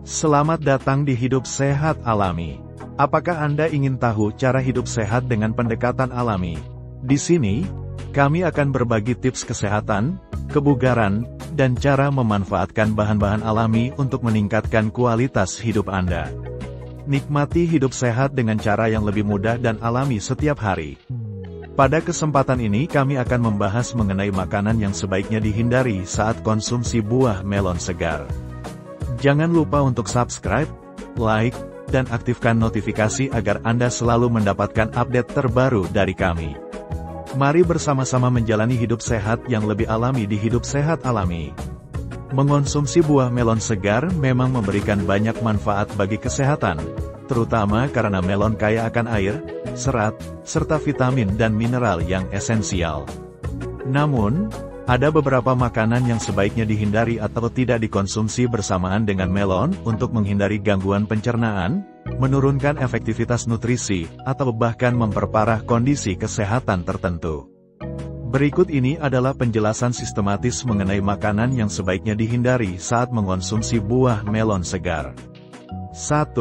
Selamat datang di Hidup Sehat Alami. Apakah Anda ingin tahu cara hidup sehat dengan pendekatan alami? Di sini, kami akan berbagi tips kesehatan, kebugaran, dan cara memanfaatkan bahan-bahan alami untuk meningkatkan kualitas hidup Anda. Nikmati hidup sehat dengan cara yang lebih mudah dan alami setiap hari. Pada kesempatan ini kami akan membahas mengenai makanan yang sebaiknya dihindari saat konsumsi buah melon segar. Jangan lupa untuk subscribe, like, dan aktifkan notifikasi agar Anda selalu mendapatkan update terbaru dari kami. Mari bersama-sama menjalani hidup sehat yang lebih alami di Hidup Sehat Alami. Mengonsumsi buah melon segar memang memberikan banyak manfaat bagi kesehatan, terutama karena melon kaya akan air, serat, serta vitamin dan mineral yang esensial. Namun, ada beberapa makanan yang sebaiknya dihindari atau tidak dikonsumsi bersamaan dengan melon untuk menghindari gangguan pencernaan, menurunkan efektivitas nutrisi, atau bahkan memperparah kondisi kesehatan tertentu. Berikut ini adalah penjelasan sistematis mengenai makanan yang sebaiknya dihindari saat mengonsumsi buah melon segar. 1.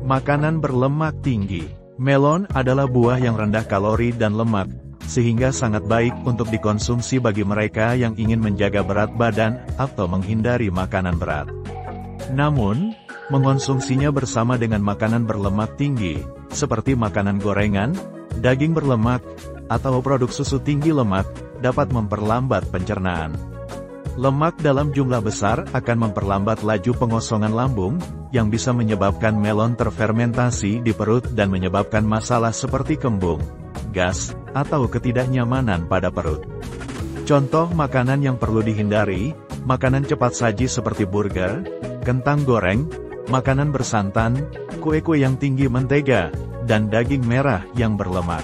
Makanan berlemak tinggi. Melon adalah buah yang rendah kalori dan lemak, sehingga sangat baik untuk dikonsumsi bagi mereka yang ingin menjaga berat badan atau menghindari makanan berat. Namun, mengonsumsinya bersama dengan makanan berlemak tinggi, seperti makanan gorengan, daging berlemak, atau produk susu tinggi lemak, dapat memperlambat pencernaan. Lemak dalam jumlah besar akan memperlambat laju pengosongan lambung, yang bisa menyebabkan melon terfermentasi di perut dan menyebabkan masalah seperti kembung, gas, atau ketidaknyamanan pada perut. Contoh makanan yang perlu dihindari, makanan cepat saji seperti burger, kentang goreng, makanan bersantan, kue-kue yang tinggi mentega, dan daging merah yang berlemak.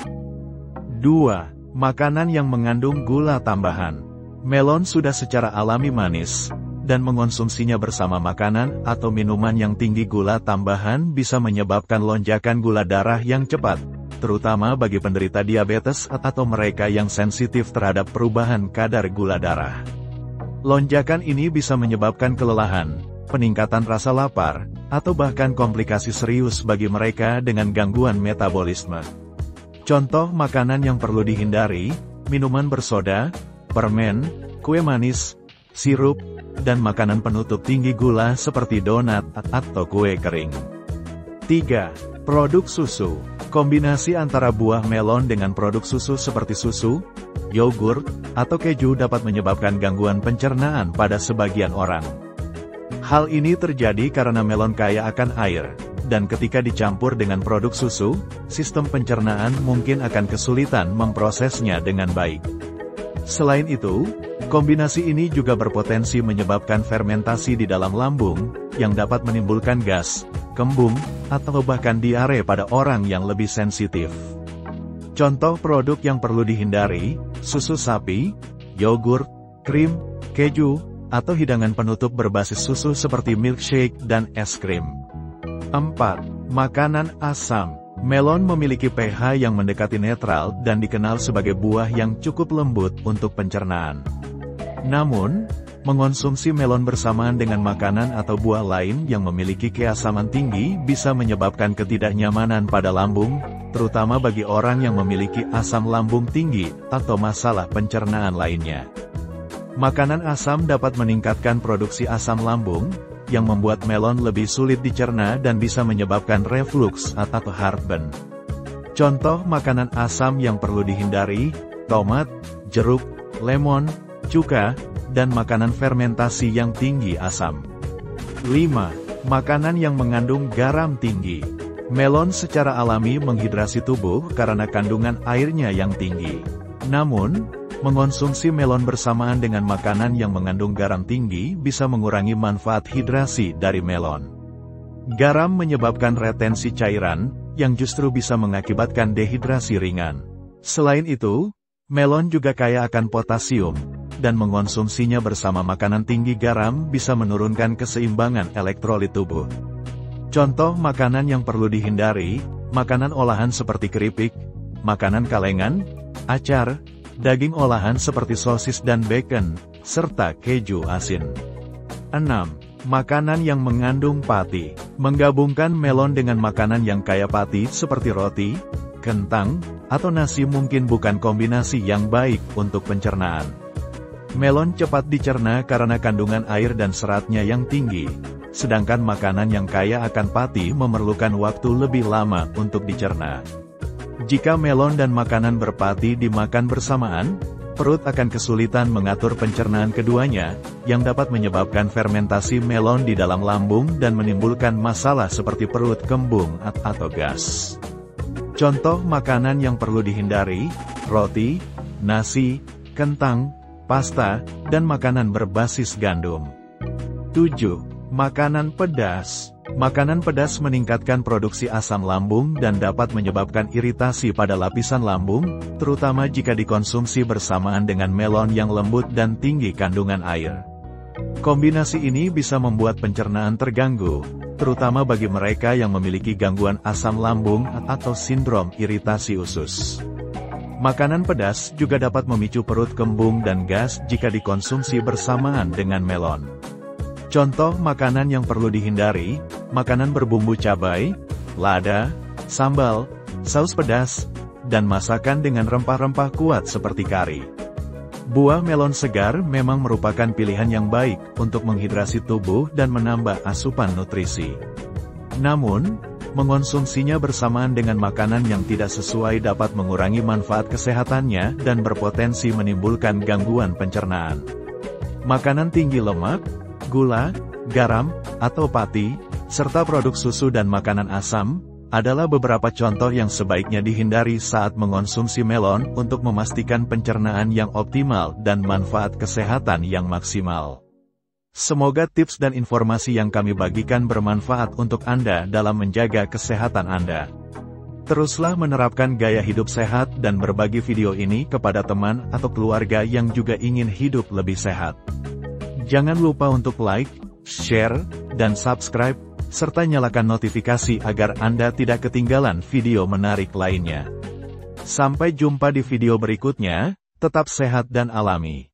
2. Makanan yang mengandung gula tambahan. Melon sudah secara alami manis, dan mengonsumsinya bersama makanan atau minuman yang tinggi gula tambahan bisa menyebabkan lonjakan gula darah yang cepat, terutama bagi penderita diabetes atau mereka yang sensitif terhadap perubahan kadar gula darah. Lonjakan ini bisa menyebabkan kelelahan, peningkatan rasa lapar, atau bahkan komplikasi serius bagi mereka dengan gangguan metabolisme. Contoh makanan yang perlu dihindari, minuman bersoda, permen, kue manis, sirup, dan makanan penutup tinggi gula seperti donat atau kue kering. 3. Produk susu. Kombinasi antara buah melon dengan produk susu seperti susu, yogurt, atau keju dapat menyebabkan gangguan pencernaan pada sebagian orang. Hal ini terjadi karena melon kaya akan air, dan ketika dicampur dengan produk susu, sistem pencernaan mungkin akan kesulitan memprosesnya dengan baik. Selain itu, kombinasi ini juga berpotensi menyebabkan fermentasi di dalam lambung, yang dapat menimbulkan gas, kembung, atau bahkan diare pada orang yang lebih sensitif. Contoh produk yang perlu dihindari, susu sapi, yogurt, krim, keju, atau hidangan penutup berbasis susu seperti milkshake dan es krim. 4. Makanan asam. Melon memiliki pH yang mendekati netral dan dikenal sebagai buah yang cukup lembut untuk pencernaan. Namun, mengonsumsi melon bersamaan dengan makanan atau buah lain yang memiliki keasaman tinggi bisa menyebabkan ketidaknyamanan pada lambung, terutama bagi orang yang memiliki asam lambung tinggi atau masalah pencernaan lainnya. Makanan asam dapat meningkatkan produksi asam lambung, yang membuat melon lebih sulit dicerna dan bisa menyebabkan reflux atau heartburn. Contoh makanan asam yang perlu dihindari, tomat, jeruk, lemon, cuka, dan makanan fermentasi yang tinggi asam. 5. Makanan yang mengandung garam tinggi. Melon secara alami menghidrasi tubuh karena kandungan airnya yang tinggi. Namun, mengonsumsi melon bersamaan dengan makanan yang mengandung garam tinggi bisa mengurangi manfaat hidrasi dari melon. Garam menyebabkan retensi cairan, yang justru bisa mengakibatkan dehidrasi ringan. Selain itu, melon juga kaya akan potasium, dan mengonsumsinya bersama makanan tinggi garam bisa menurunkan keseimbangan elektrolit tubuh. Contoh makanan yang perlu dihindari, makanan olahan seperti keripik, makanan kalengan, acar, daging olahan seperti sosis dan bacon, serta keju asin. 6. Makanan yang mengandung pati. Menggabungkan melon dengan makanan yang kaya pati seperti roti, kentang, atau nasi mungkin bukan kombinasi yang baik untuk pencernaan. Melon cepat dicerna karena kandungan air dan seratnya yang tinggi, sedangkan makanan yang kaya akan pati memerlukan waktu lebih lama untuk dicerna. Jika melon dan makanan berpati dimakan bersamaan, perut akan kesulitan mengatur pencernaan keduanya, yang dapat menyebabkan fermentasi melon di dalam lambung dan menimbulkan masalah seperti perut kembung atau gas. Contoh makanan yang perlu dihindari: roti, nasi, kentang, pasta, dan makanan berbasis gandum. 7. Makanan pedas. Makanan pedas meningkatkan produksi asam lambung dan dapat menyebabkan iritasi pada lapisan lambung, terutama jika dikonsumsi bersamaan dengan melon yang lembut dan tinggi kandungan air. Kombinasi ini bisa membuat pencernaan terganggu, terutama bagi mereka yang memiliki gangguan asam lambung atau sindrom iritasi usus. Makanan pedas juga dapat memicu perut kembung dan gas jika dikonsumsi bersamaan dengan melon. Contoh makanan yang perlu dihindari: makanan berbumbu cabai, lada, sambal, saus pedas, dan masakan dengan rempah-rempah kuat seperti kari. Buah melon segar memang merupakan pilihan yang baik untuk menghidrasi tubuh dan menambah asupan nutrisi. Namun, mengonsumsinya bersamaan dengan makanan yang tidak sesuai dapat mengurangi manfaat kesehatannya dan berpotensi menimbulkan gangguan pencernaan. Makanan tinggi lemak, gula, garam, atau pati, serta produk susu dan makanan asam, adalah beberapa contoh yang sebaiknya dihindari saat mengonsumsi melon untuk memastikan pencernaan yang optimal dan manfaat kesehatan yang maksimal. Semoga tips dan informasi yang kami bagikan bermanfaat untuk Anda dalam menjaga kesehatan Anda. Teruslah menerapkan gaya hidup sehat dan berbagi video ini kepada teman atau keluarga yang juga ingin hidup lebih sehat. Jangan lupa untuk like, share, dan subscribe, serta nyalakan notifikasi agar Anda tidak ketinggalan video menarik lainnya. Sampai jumpa di video berikutnya, tetap sehat dan alami.